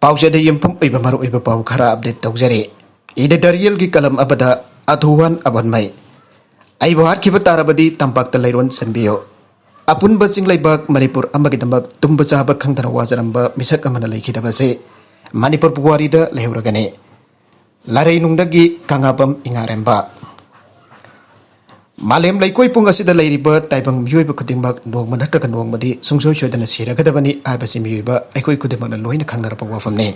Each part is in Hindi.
पाउचद यमफम ओइबा मरु ओइबा पाउ खरा अपडेट तौजरे एडिटोरियल की कलम अबदा अथुवन अबनमई आई बहार खिब तारबदी तंपाक लैरोन सनबियो अपुन बचिंग लैबाक मणिपुर अमगिदमक तुंब चाब खंगदना वाजरंबा मिसक अमना लैखिदबसे मणिपुर पुवारीदा लेहरगने लारै नुंदगी कांगापम इंगारेंबा मालेम लैकोई पुंग असिदा लैरिबा ताइबंग मियोइबा खुदिंगमक नोंगमा नत्रगा नोंगमदी सुंगसोय सोयदना सिरगदबनी आइबसि मियोइबा अखोई खुदिंगमक लोइना खंगनरपा वाफमने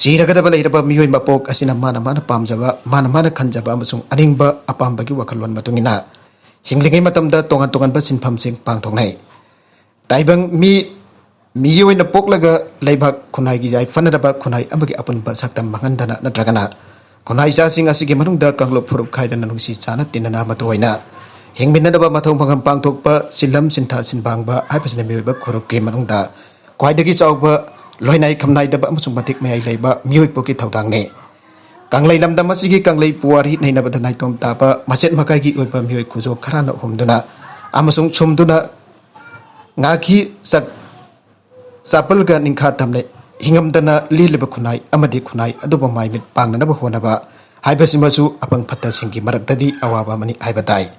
सिरगदबा लैरबा मियोइ मपोक असिना माना माना पामजबा माना माना खंजबा अमसुंग अनिंगबा अपामबगी वखलवन मतुंगिना हिंगलिंगै मतमदा तोंगान तोंगानबा सिनफमसिंग पांगथोंनाय ताइबंग मियोइना पोकलगा लैबाक खुनाइगी जाय फनरबा खुनाइ अमगी अपुनबा सक्तम मंगनदना नत्रगना खुनाइ जासिंग असिगे मनुंगदा कांगलो फुरुप खाइदना नुंगसी चाना तिनना मतोइना हिंगमिनदबा मथौ मंगम पांगथोकपा सिलम सिनथा सिनबांगबा आइपसने मियोइबा खुरुपके मनुंगदा ख्वाइदगी चावबा लोइनाइ खमनाइदबा अमसुंग मतिक मयाइ लैबा मियोइ poke थौदांगने कांगलै लमदम असिगे कांगलै पुवारी नैनबदा नाइतोम तापा मचेत मकाइगी ओइबा मियोइ खुजो खराना हुमदुना अमसुंग छुमदुना ngaki sak sapalga ningkha tamle hingamdana liliba khunai amadi khunai aduba maimit pangnanaba honaba haibasimasu apang phatta singgi maraktadi awaba mani haibatai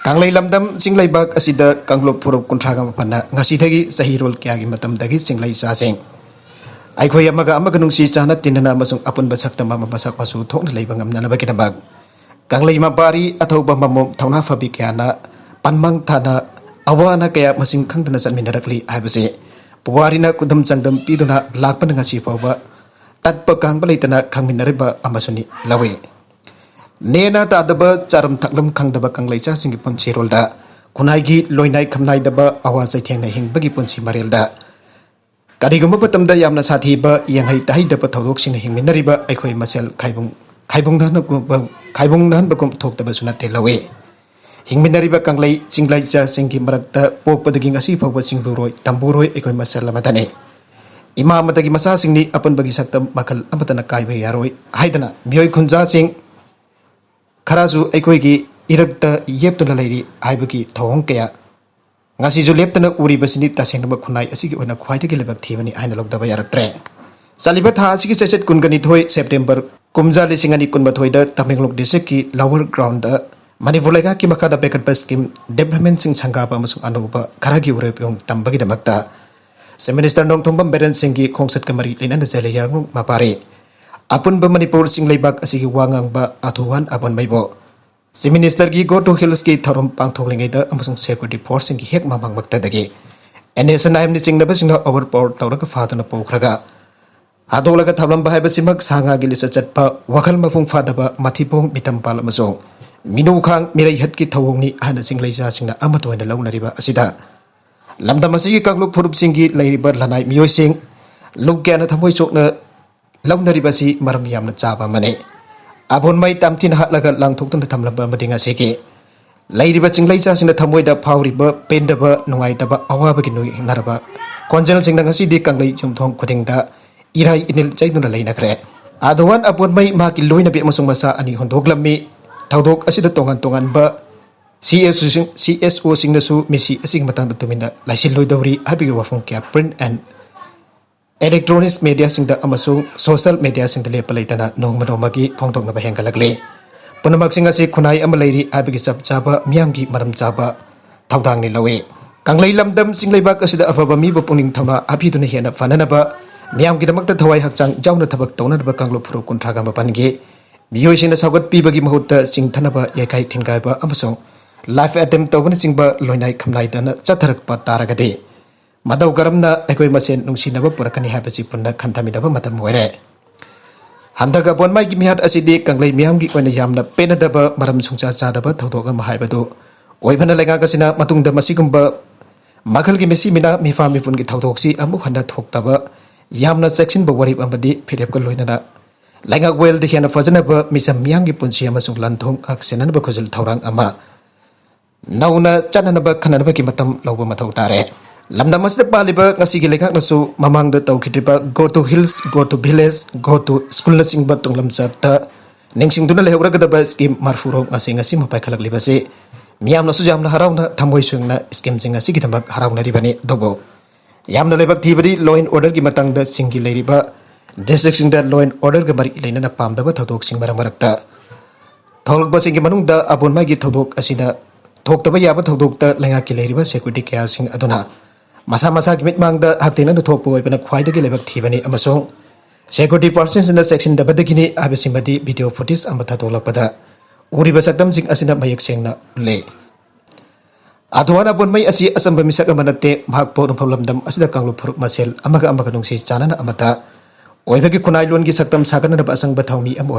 kanglai lamdam singlaibak asida kanglo phurup kunthraga mapanna ngasidagi sahirol kyagi matamdagi singlai sasing aikhoi amaga nungsi chana tinana amasung apun basaktama masak masu thokna leiba ngamnana bakinabak kanglai mapari athauba mamom thauna fabi kyana panmang thana awana kaya masing khangdana sanminarakli haibase puwarina kudam changdam piduna lakpan ngasi pawa tatpa kangba leitana khangminariba amasuni lawe nena tadaba charam thaklam khangdaba kanglaicha singi punchi rolda kunaigi loinai khamnai daba awazai thengna hingbagi punchi marelda karigumba patamda yamna sathiba yanghai tahi daba thodok singna hingminariba aikhoi masel khaibung nan bakum thokdaba sunate lawe हिंगमिनरिबा कांगलै चिंगलाइचा सिंगी मरक्ता पोकपदगी ngasi फावबा चिंगबुरोय तंबुरोय एकोय मसलमदने इमा मतगी मसा सिंगनी अपनबगी सक्तम मखल अमतना कायबे यारोय हाइदना मियोय खुंजा सिंग खराजु एकोयगी इरक्ता येपतुना लैरी हाइबगी थौंग कया ngasi ju leptana uri basini tasengba khunai asigi ona khwaidagi lebak thibani haina lokdaba yaraktre saliba tha asigi chechet kungani thoi september kumja lisingani kunba thoida tamenglok district ki lower ground da Manipur lega ki makada bekat scheme development sing sangapa masuk anuba karagi urepyong tambagi damakta se minister nong thombam beren singgi khongsat kamari linan da zele yang mapare apun ba Manipur sing leibak asigi wangang ba athuwan abon maibo se minister gi go to hills ki tharum pangthoklingai da amasung security force sing hek mamang makta dagi NSNIM ni sing na basing overpower tawra fatana pokraga adolaga thablam ba haiba simak sanga gi lisa chatpa wakal mafung fadaba mathipong mitam pal amasung Minu khang mirai hat ki thawongni hana singlaisa singna amatoina launariba asida lamdamasi kagluk phurup singgi lairiba lanai miyoi sing lugyana thamoi chokna launariba si maram yamna chaba mane abon mai tamtin hatlaga langthoktan thamlamba madinga seke lairiba singlaisa singna thamoi da phawriba pendaba nungai daba awa bagi nui naraba konjal singna ngasi di kanglai jumthong khudingda irai inil chaiduna leina kre adwan abon mai ma ki loina be masung masa ani hondoglammi Thaudok asida tongan ba CSO singnasu misi asing matang tumina laisil loidawri habiga wafung kya print and electronics media singda amasung social media singda lepalaitana nongmanomagi phongtokna ba hengalagle punamak singa si khunai amalairi habiga chapchaba miyamgi maram chaba thaudangni lawe kanglai lamdam singlaibak asida afaba mi bapuning thama apiduna hena fananaba miyamgi damakta thawai hakchang jauna thabak tonadaba kanglo phuru kunthraga mapangi मियोइसिना सागत पीबगी महुत्ता चिंथनबा याkai थिनगायबा अमसों लाइफ अटेम्प्ट तौबना चिंबा लोइनाइ खमनाइदना चथरकपा तारगदे मदौ गरमना अखोइ मसेन नुंसिनबा पुरकनि हाबसि पुन्ना खन्थामिदबा मतम होइरे हंदगा बोनमाइ gi मिहात asidi kanglai miyamgi oina yamna penadaba maram sungcha chadaba thaudoga mahaibadu oibana lenga gasina matungda masigumba magalgi mesi mina mifam mipun gi thaudoksi amu handa thoktaba yamna section ba warib amadi phirepka loinana Lenga well di hiana fajanaba misam miyangi punsi amasung lanthong aksenanaba khujul thaurang ama nauna chananaba khananaba ki matam lawba mathau tare lamda masda paliba ngasi gi lekak nasu mamang da tawkhidriba go to hills go to village go to school na singba tunglam chatta ningsing duna lehura gadaba scheme marfuro ngasi mapai khalak libase miyam nasu jamna harawna thamoi sungna scheme jinga sigi thambak harawna ribani dobo यामना लेबक थीबदी लॉ एंड ऑर्डर की मतंगदा सिंगी लेरिबा डिस्ट्रिक्ट सिंगदा लॉ एंड ऑर्डर के मरी लेना पामदबा थौदोक सिंग मरमरक्ता थौलकबा सिंगी मनुंगदा अबोनमा की थौदोक असिदा थोक्तबा याबा थौदोकता लेंगा की लेरिबा सिक्योरिटी कया सिंग अदुना मसा मसा की मिटमांगदा हतेना थोकपो ओइबना ख्वाइदगी लेबक थीबनी अमसों security persons in the section दबदगिनी आबसिमदी वीडियो फुटेज अमथा तोलकपदा उरिबा सकदम सिंग असिना मयक सेंगना ले अधवाना बोनमई असि असंब मिसक अमनते भाग पोन फलमदम असिदा कांगलु फुरुक मसेल अमगा अमगा नुंसी चानना अमता ओइबगी खुनाइ लोन की सकदम सागनना असंग थौमी अम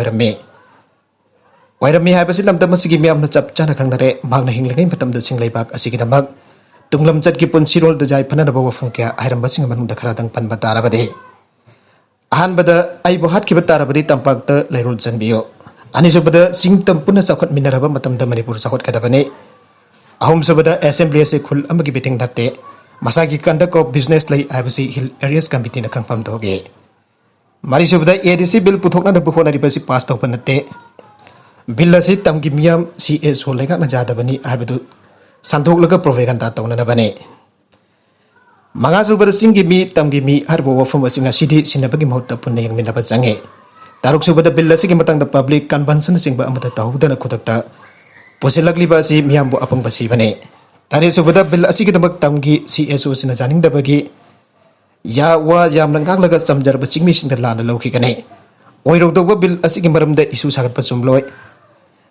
ओइरमे हाबसि लमदम असिगी मियामना चप चाना खंगनरे भागना हिंगलिङै मतमदा सिंगलैबाक असिगिदमक तुंगलम चटकी पुनसिरोल दजाय फननबा वफुं क्या आइरमबसिंग मनुंगदा खरादंग पनबा तारबदे अहनबदा अइबो हाटखिबा तारबदि तंपाकता लैरोल चनबियो अनिसुबदा सिंगतम पुना चौखट मिनरबा मतमदा मणिपुर चौखट कदबने अहुमसुबदा असेंबली से खुल अमगी बिटिंग नत्ते मसागी कंडक्ट ऑफ बिजनेस लै आबसि हिल एरियास कमिटी न खंगफम दोगे मरिसुबदा एडीसी बिल पुथोकना होनारिबसि पास तौप नत्ते बिल असि तमगी मियाम सीएसओ लेगा न जादबनी आबदु संथोकलगा प्रोपेगेंडा तौननबने मंगासुबदा सिंगी मी तमगी मी हरबो वफम असिंगा सिदी सिनबगी महत्ता पुन्ने यंगमिनबा चंगे तारुकसुबदा बिल असिगी मतंगदा पब्लिक कन्वेंशन सिंगबा अमता तौदना खुदकता पुसिलकलिबा असि मियामबो अपंग सिबने तारेसुबदा बिल असिगिदमक तमगी सीएसओ सिना जानिंगदबगी या वा यामनंगागलगा चमजरबा चिंगमिसिंदा लाना लौखिगने ओइरोगदोबा बिल असिगी मरमदा इशू सागतपा चुमलोय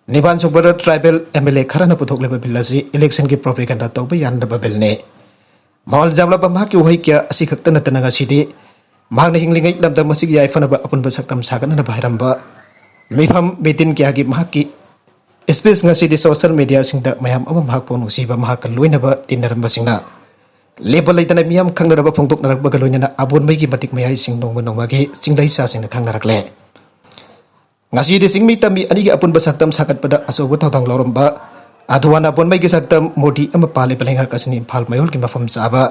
निबान सुबदा ट्राइबल एमएलए खरना पुथोकलेबा बिल असि इलेक्शन की प्रोपेगेंडा तौबा यानदबा बिलने मॉल जामलाबा माकी वही क्या असि खक्ता नतनगा सिदि मागना हिंगलिङै लमदम असिगी याइफनबा अपुनबा सकतम सागनना बाहिरमबा मिफम मिटिन क्यागी माकी स्पेस ngasi सोशल मीडिया सिंगदा मयाम अमा महाक पोनु सिबा महाक लोइनबा तिनरमबा सिंगना लेबल लैतना मियाम खंगनरबा फोंदोकनरबा लोइनना अबोनमै की मतिक मयाइ सिंग नोंग नोंगगी सिंगलै सा सिंगना खंगनरकले ngasi di singmi tami anigi apunba saktam sakatpada asoba thawthang loromba अधवाना बोनमई की सकतम मोदी अमा पाले बलेंगा कसनी इम्फाल मयोल की मफम चाबा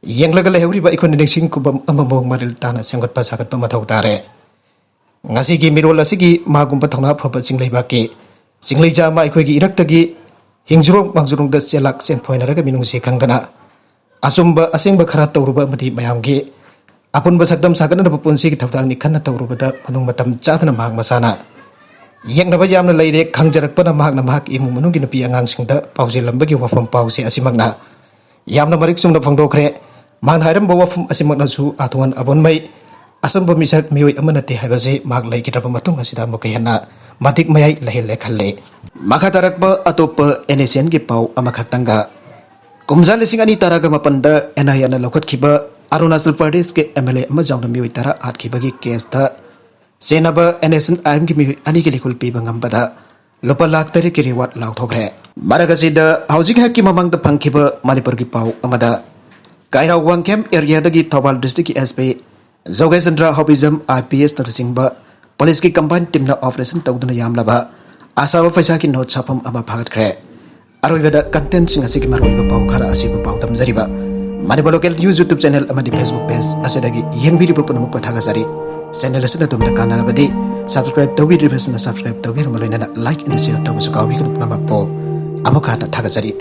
यंगलगा लेहौरिबा इखोन निसिंग कुबम अमा मोंग मरिल ताना सेंगतपा सागतपा मथौ तारे ngasi की मिरोल असिगी मागुंबा थौना फबा सिंगलैबा के सिंगलैजा मा इखोगी इरक्तगी हिंगजुरोंग मागजुरोंग द सेलाक सेनफोइनरगा मिनुंगसे खंगना असुंबा असेंबा खरा तौरुबा मदि मयामगी अपुनबा सकतम सागनबा पुंसी की थौतांग नि खन्ना तौरुबदा मनुंग मतम चादना माग मसाना यंगनबा यामना लैरे खंगजरकपना मागना माग इमु मनुंगी नुपी अंगांगसिंगदा पाउजे लंबगी वफम पाउसे असिमगना यामना मरिक सुंगना फंगदोखरे माग हायरम वफम असिमगनासु आथोन अबोनमै असंब मिसक मियोय अमनते हायबसे माग लैकिरबा मतुंग असिदा मुकयना मतिक मयाइ लहेले खल्ले माखा तरकबा अतोप एनएसएन की पाउ अमखतंगा कुमजा लिसिंग अनि तरगा मपंदा एनआईएन लौखतखिबा अरुणाचल प्रदेश के एमएलए अमा जावना मियोय तरा आठखिबगी केसता सेनबा एनएसएन आईएम की मियोय अनि के लिखुल पीबा ngambada lupa lakh tari ki reward lauthokre maragasida housing hack ki mamang da phangkhiba manipur ki pau amada kaira wangkem area dagi thobal district ki sp jogesandra hobism ips narsingba police की combined team na operation tawduna yamlaba asaba paisa की note safam ama fagtkhre aroibada content sing asigi maroiba pau khara asiba pau tamjariba manipur local news youtube channel amadi facebook page asedagi yengbiru punamu pathaga sari channel asina tumda kanarabadi subscribe tawbidribasna subscribe tawbir maloina like and share tawsu kawbi kun namakpo amukha ta thaga sari